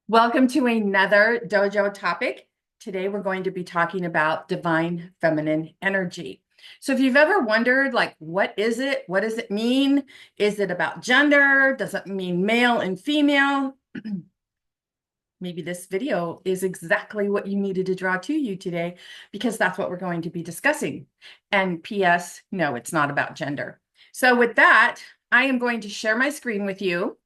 Welcome to another dojo topic. Today we're going to be talking about divine feminine energy. So if you've ever wondered, like, what is it? What does it mean? Is it about gender? Does it mean male and female? Maybe this video is exactly what you needed to draw to you today, because that's what we're going to be discussing. And P.S., no, it's not about gender. So with that, I am going to share my screen with you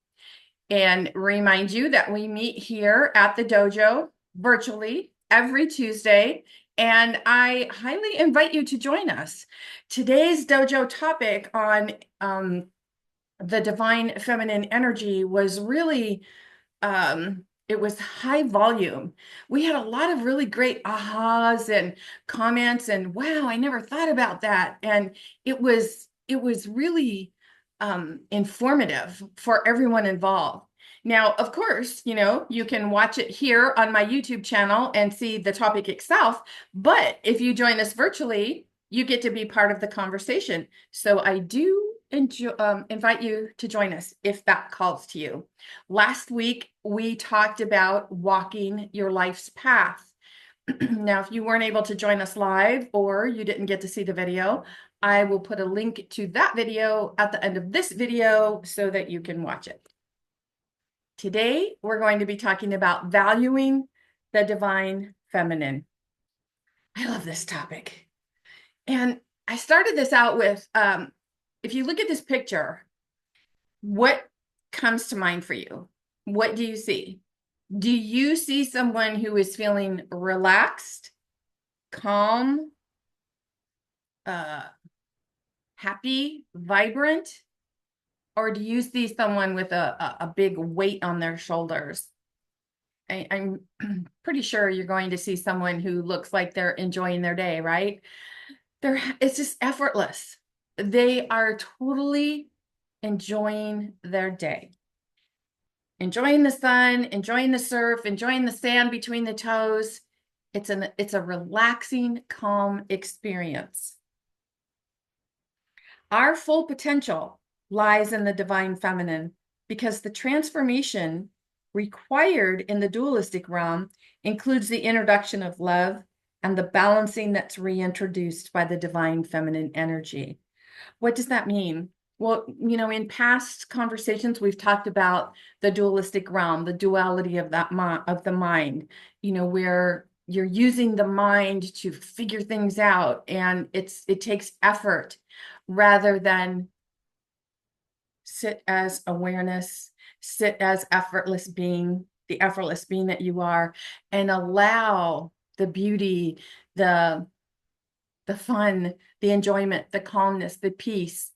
and remind you that we meet here at the dojo virtually every Tuesday, and I highly invite you to join us. Today's dojo topic on the divine feminine energy was really, it was high volume. We had a lot of really great ahas and comments and wow, I never thought about that. And it was really informative for everyone involved. Now, of course, you can watch it here on my YouTube channel and see the topic itself, but if you join us virtually, you get to be part of the conversation. So I do invite you to join us if that calls to you. Last week, we talked about walking your life's path. Now, if you weren't able to join us live or you didn't get to see the video, I will put a link to that video at the end of this video so that you can watch it. Today, we're going to be talking about valuing the divine feminine. I love this topic. And I started this out with, if you look at this picture, what comes to mind for you? What do you see? Do you see someone who is feeling relaxed, calm, happy, vibrant? Or do you see someone with a big weight on their shoulders? I'm pretty sure you're going to see someone who looks like they're enjoying their day, right? It's just effortless. They are totally enjoying their day. Enjoying the sun, enjoying the surf, enjoying the sand between the toes. It's a relaxing, calm experience. Our full potential lies in the divine feminine because the transformation required in the dualistic realm includes the introduction of love and the balancing that's reintroduced by the divine feminine energy. What does that mean? Well, in past conversations, we've talked about the dualistic realm, the duality of the mind, where you're using the mind to figure things out, and it takes effort rather than sit as awareness, sit as effortless being, the effortless being that you are, and allow the beauty, the fun, the enjoyment, the calmness, the peace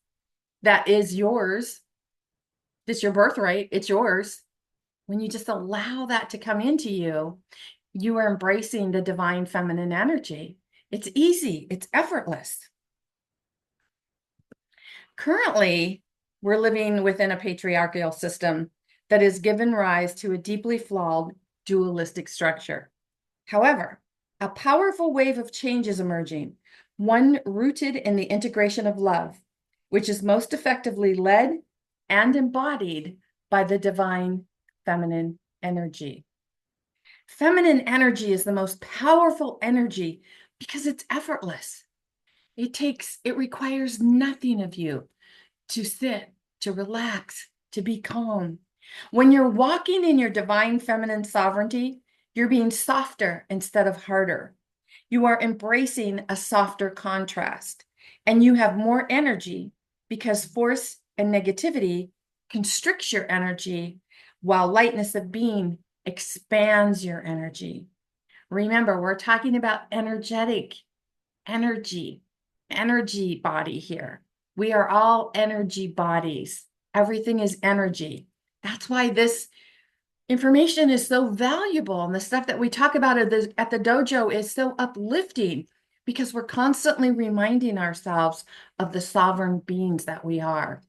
that is yours. It's your birthright. It's yours. When you just allow that to come into you, you are embracing the divine feminine energy. It's easy. It's effortless. Currently, we're living within a patriarchal system that has given rise to a deeply flawed dualistic structure. However, a powerful wave of change is emerging, one rooted in the integration of love, which is most effectively led and embodied by the divine feminine energy. Feminine energy is the most powerful energy because it's effortless. It requires nothing of you to sit, to relax, to be calm. When you're walking in your divine feminine sovereignty, you're being softer instead of harder. You are embracing a softer contrast, and you have more energy because force and negativity constricts your energy, while lightness of being expands your energy. Remember, we're talking about energetic energy body here. We are all energy bodies. Everything is energy. That's why this information is so valuable, and the stuff that we talk about at the dojo is so uplifting because we're constantly reminding ourselves of the sovereign beings that we are.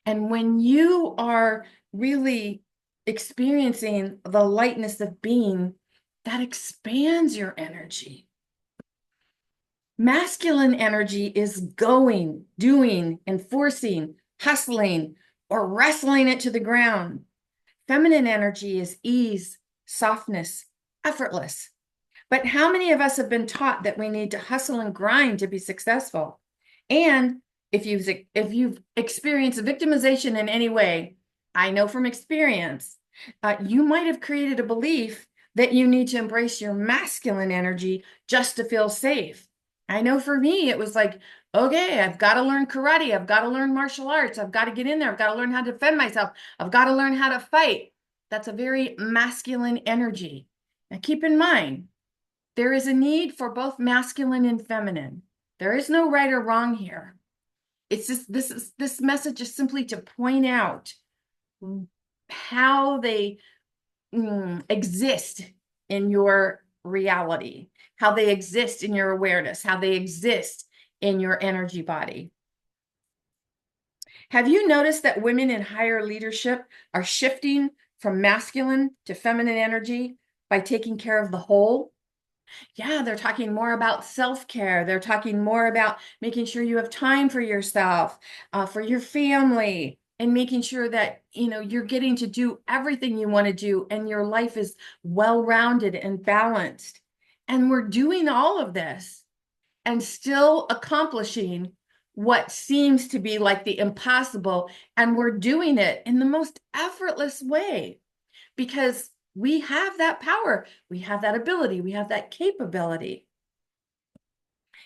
And when you are really experiencing the lightness of being, that expands your energy. Masculine energy is going, doing, enforcing, hustling, or wrestling it to the ground. Feminine energy is ease, softness, effortless. But how many of us have been taught that we need to hustle and grind to be successful? And if you've experienced victimization in any way, I know from experience, you might have created a belief that you need to embrace your masculine energy just to feel safe. I know for me, it was like, okay, I've got to learn karate. I've got to learn martial arts. I've got to get in there. I've got to learn how to defend myself. I've got to learn how to fight. That's a very masculine energy. Now, keep in mind, there is a need for both masculine and feminine. There is no right or wrong here. It's just this message is simply to point out how they exist in your reality, how they exist in your awareness, how they exist in your energy body. Have you noticed that women in higher leadership are shifting from masculine to feminine energy by taking care of the whole? Yeah, they're talking more about self-care. They're talking more about making sure you have time for yourself, for your family, and making sure that, you're getting to do everything you want to do and your life is well-rounded and balanced. And we're doing all of this and still accomplishing what seems to be like the impossible. And we're doing it in the most effortless way because we have that power, we have that ability, we have that capability.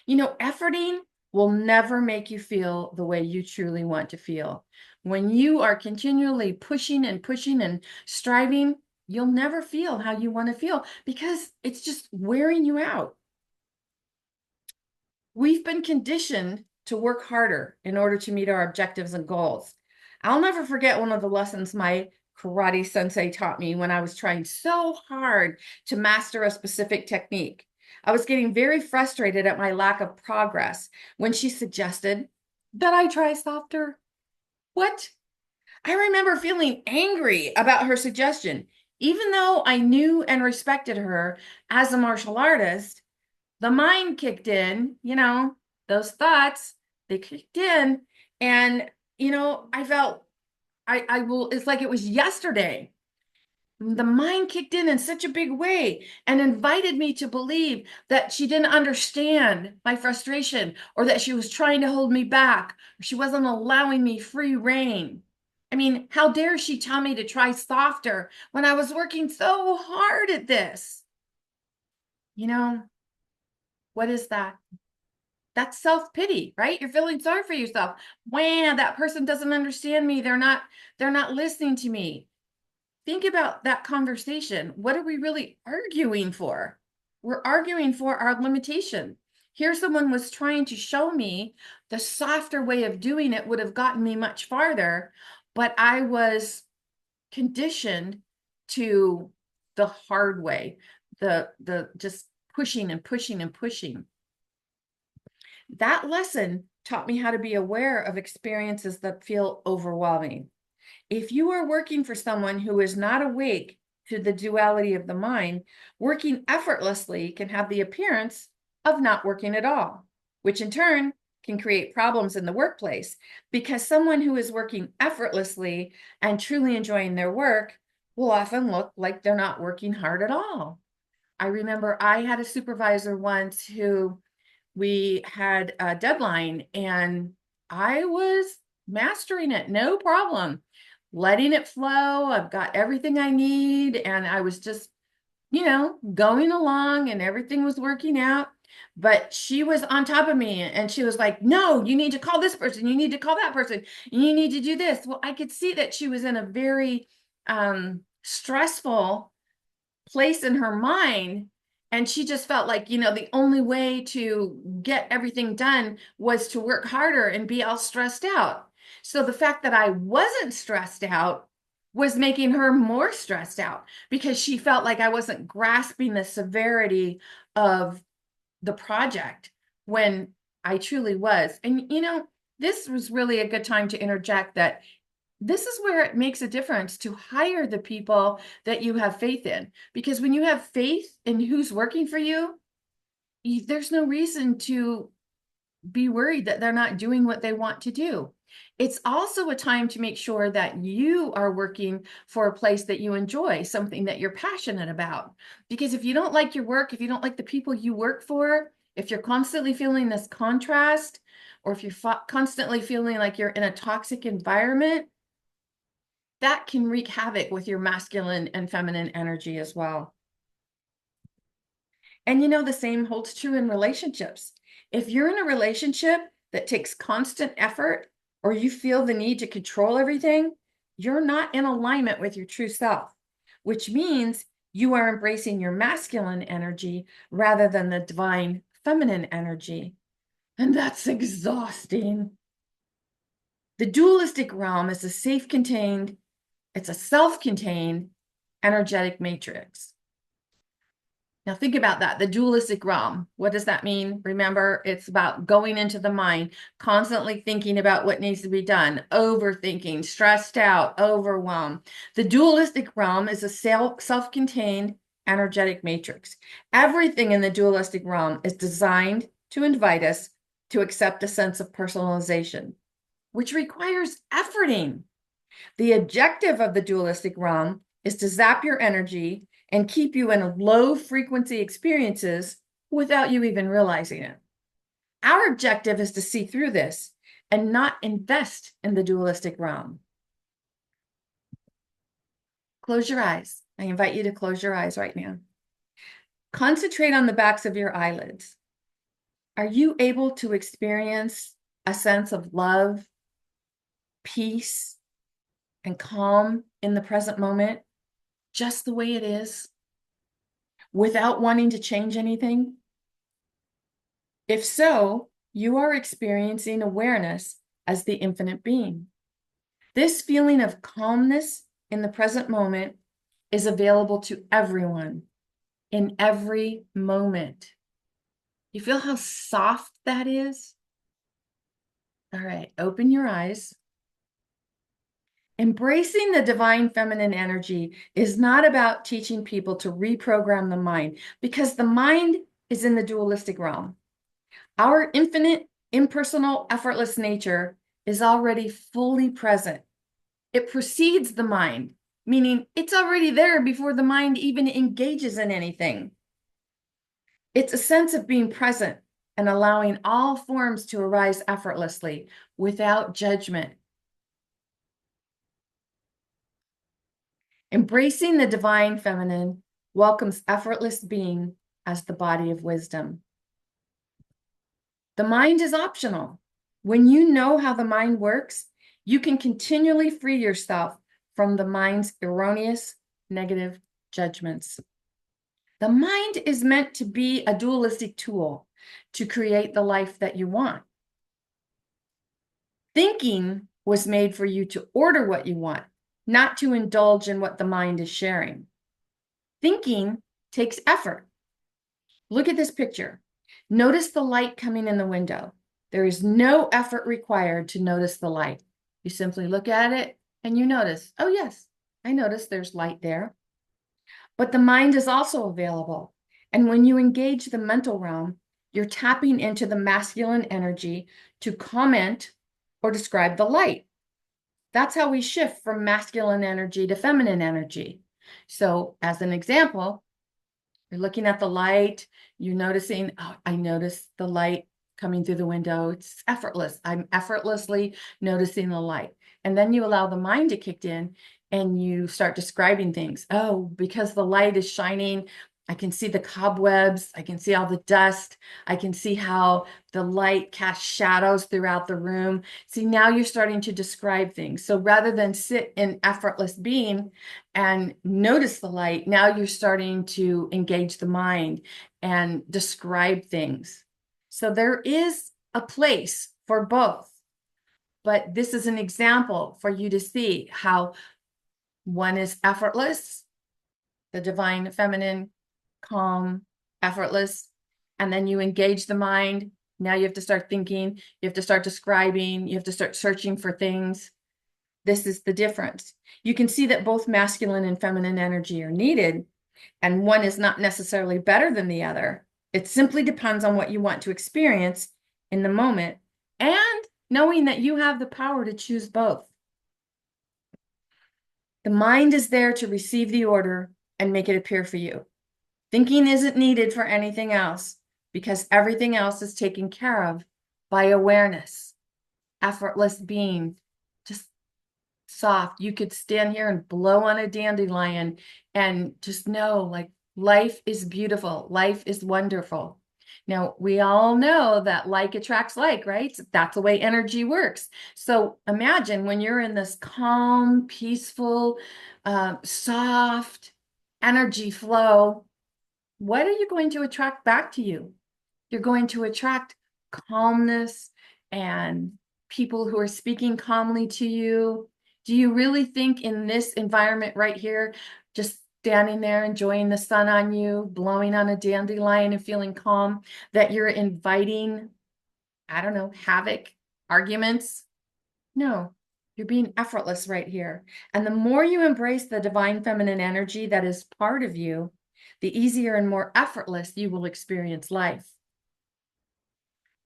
Efforting will never make you feel the way you truly want to feel. When you are continually pushing and pushing and striving, you'll never feel how you want to feel because it's just wearing you out. We've been conditioned to work harder in order to meet our objectives and goals. I'll never forget one of the lessons my karate sensei taught me when I was trying so hard to master a specific technique. I was getting very frustrated at my lack of progress when she suggested that I try softer. What? I remember feeling angry about her suggestion. Even though I knew and respected her as a martial artist, the mind kicked in, those thoughts, they kicked in. And, I felt it's like it was yesterday. The mind kicked in such a big way and invited me to believe that she didn't understand my frustration or that she was trying to hold me back or she wasn't allowing me free reign. I mean, how dare she tell me to try softer when I was working so hard at this? What is that? That's self-pity, right? You're feeling sorry for yourself. Wow, that person doesn't understand me. They're not listening to me. Think about that conversation. What are we really arguing for? We're arguing for our limitation. Here someone was trying to show me the softer way of doing it would have gotten me much farther, but I was conditioned to the hard way, the just pushing and pushing and pushing. That lesson taught me how to be aware of experiences that feel overwhelming. If you are working for someone who is not awake to the duality of the mind, working effortlessly can have the appearance of not working at all, which in turn can create problems in the workplace because someone who is working effortlessly and truly enjoying their work will often look like they're not working hard at all. I remember I had a supervisor once who we had a deadline and I was mastering it, no problem, letting it flow. I've got everything I need. And I was just, going along and everything was working out. But she was on top of me and she was like, no, you need to call this person. You need to call that person. You need to do this. Well, I could see that she was in a very stressful place in her mind. And she just felt like, the only way to get everything done was to work harder and be all stressed out. So the fact that I wasn't stressed out was making her more stressed out because she felt like I wasn't grasping the severity of the project when I truly was. And, this was really a good time to interject that this is where it makes a difference to hire the people that you have faith in. Because when you have faith in who's working for you, there's no reason to be worried that they're not doing what they want to do. It's also a time to make sure that you are working for a place that you enjoy, something that you're passionate about. Because if you don't like your work, if you don't like the people you work for, if you're constantly feeling this contrast, or if you're constantly feeling like you're in a toxic environment, that can wreak havoc with your masculine and feminine energy as well. And the same holds true in relationships. If you're in a relationship that takes constant effort, or you feel the need to control everything, you're not in alignment with your true self, which means you are embracing your masculine energy rather than the divine feminine energy. And that's exhausting. The dualistic realm is a it's a self-contained energetic matrix. Now think about that, the dualistic realm. What does that mean? Remember, it's about going into the mind, constantly thinking about what needs to be done, overthinking, stressed out, overwhelmed. The dualistic realm is a self-contained energetic matrix. Everything in the dualistic realm is designed to invite us to accept a sense of personalization, which requires efforting. The objective of the dualistic realm is to zap your energy and keep you in low frequency experiences without you even realizing it. Our objective is to see through this and not invest in the dualistic realm. Close your eyes. I invite you to close your eyes right now. Concentrate on the backs of your eyelids. Are you able to experience a sense of love, peace, and calm in the present moment, just the way it is, without wanting to change anything? If so, you are experiencing awareness as the infinite being. This feeling of calmness in the present moment is available to everyone in every moment. You feel how soft that is? All right, open your eyes. Embracing the divine feminine energy is not about teaching people to reprogram the mind, because the mind is in the dualistic realm. Our infinite, impersonal, effortless nature is already fully present. It precedes the mind, meaning it's already there before the mind even engages in anything. It's a sense of being present and allowing all forms to arise effortlessly without judgment. Embracing the divine feminine welcomes effortless being as the body of wisdom. The mind is optional. When you know how the mind works, you can continually free yourself from the mind's erroneous, negative judgments. The mind is meant to be a dualistic tool to create the life that you want. Thinking was made for you to order what you want, not to indulge in what the mind is sharing. Thinking takes effort. Look at this picture. Notice the light coming in the window. There is no effort required to notice the light. You simply look at it and you notice, oh yes, I notice there's light there. But the mind is also available. And when you engage the mental realm, you're tapping into the masculine energy to comment or describe the light. That's how we shift from masculine energy to feminine energy. So as an example, you're looking at the light, you're noticing, oh, I notice the light coming through the window. It's effortless. I'm effortlessly noticing the light. And then you allow the mind to kick in and you start describing things. Oh, because the light is shining, I can see the cobwebs, I can see all the dust, I can see how the light casts shadows throughout the room. See, now you're starting to describe things. So rather than sit in effortless being and notice the light, now you're starting to engage the mind and describe things. So there is a place for both, but this is an example for you to see how one is effortless, the divine feminine, calm, effortless, and then you engage the mind. Now you have to start thinking, you have to start describing, you have to start searching for things. This is the difference. You can see that both masculine and feminine energy are needed, and one is not necessarily better than the other. It simply depends on what you want to experience in the moment and knowing that you have the power to choose both. The mind is there to receive the order and make it appear for you. Thinking isn't needed for anything else because everything else is taken care of by awareness, effortless being, just soft. You could stand here and blow on a dandelion and just know, like, life is beautiful. Life is wonderful. Now, we all know that like attracts like, right? That's the way energy works. So imagine when you're in this calm, peaceful, soft energy flow, what are you going to attract back to you? You're going to attract calmness and people who are speaking calmly to you. Do you really think in this environment right here, just standing there enjoying the sun on you, blowing on a dandelion and feeling calm, that you're inviting, I don't know, havoc, arguments? No, you're being effortless right here. And the more you embrace the divine feminine energy that is part of you, the easier and more effortless you will experience life.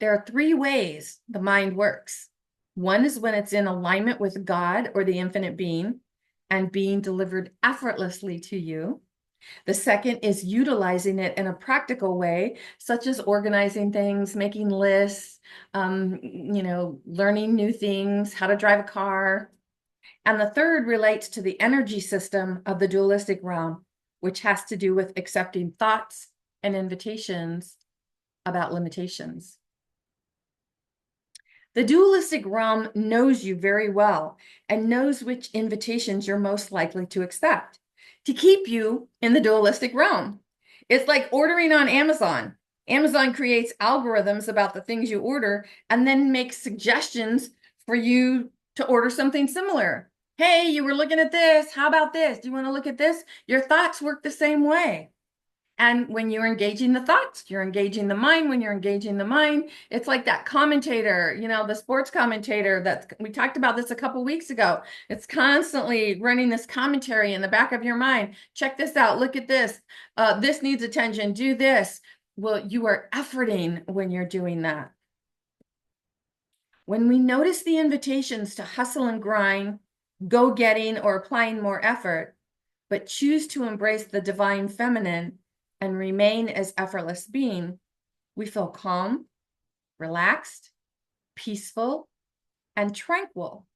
There are three ways the mind works. One is when it's in alignment with God or the infinite being and being delivered effortlessly to you. The second is utilizing it in a practical way, such as organizing things, making lists, learning new things, how to drive a car. And the third relates to the energy system of the dualistic realm, which has to do with accepting thoughts and invitations about limitations. The dualistic realm knows you very well and knows which invitations you're most likely to accept to keep you in the dualistic realm. It's like ordering on Amazon. Amazon creates algorithms about the things you order and then makes suggestions for you to order something similar. Hey, you were looking at this. How about this? Do you want to look at this? Your thoughts work the same way. And when you're engaging the thoughts, you're engaging the mind. When you're engaging the mind, it's like that commentator, the sports commentator that we talked about this a couple weeks ago. It's constantly running this commentary in the back of your mind. Check this out. Look at this. This needs attention. Do this. Well, you are efforting when you're doing that. When we notice the invitations to hustle and grind, go getting, or applying more effort, but choose to embrace the divine feminine and remain as effortless being, we feel calm, relaxed, peaceful, and tranquil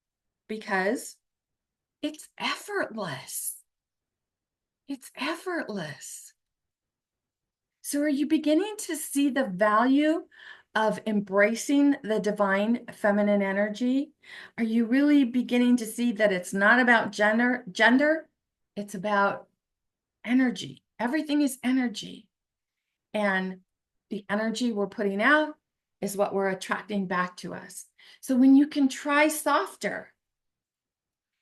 because it's effortless. It's effortless. So are you beginning to see the value of embracing the divine feminine energy? Are you really beginning to see that it's not about gender? It's about energy. Everything is energy. And the energy we're putting out is what we're attracting back to us. So when you can try softer,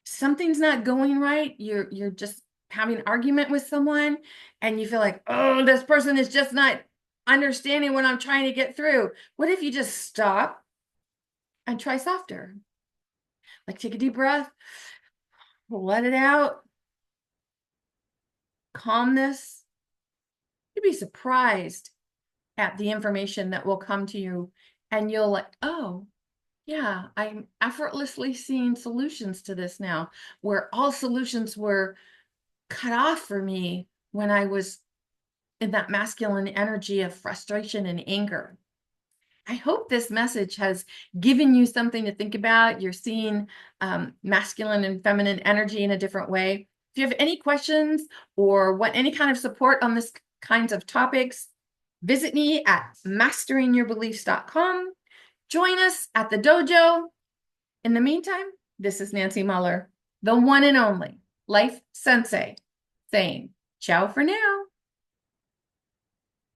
something's not going right, you're just having an argument with someone and you feel like, oh, this person is just not understanding what I'm trying to get through. What if you just stop and try softer? Like, take a deep breath, let it out, calmness. You'd be surprised at the information that will come to you, and you'll like, oh, yeah, I'm effortlessly seeing solutions to this now, where all solutions were cut off for me when I was in that masculine energy of frustration and anger. I hope this message has given you something to think about. You're seeing masculine and feminine energy in a different way. If you have any questions or want any kind of support on this kinds of topics, visit me at masteringyourbeliefs.com. Join us at the dojo. In the meantime, this is Nancy Muller, the one and only Life Sensei, saying ciao for now.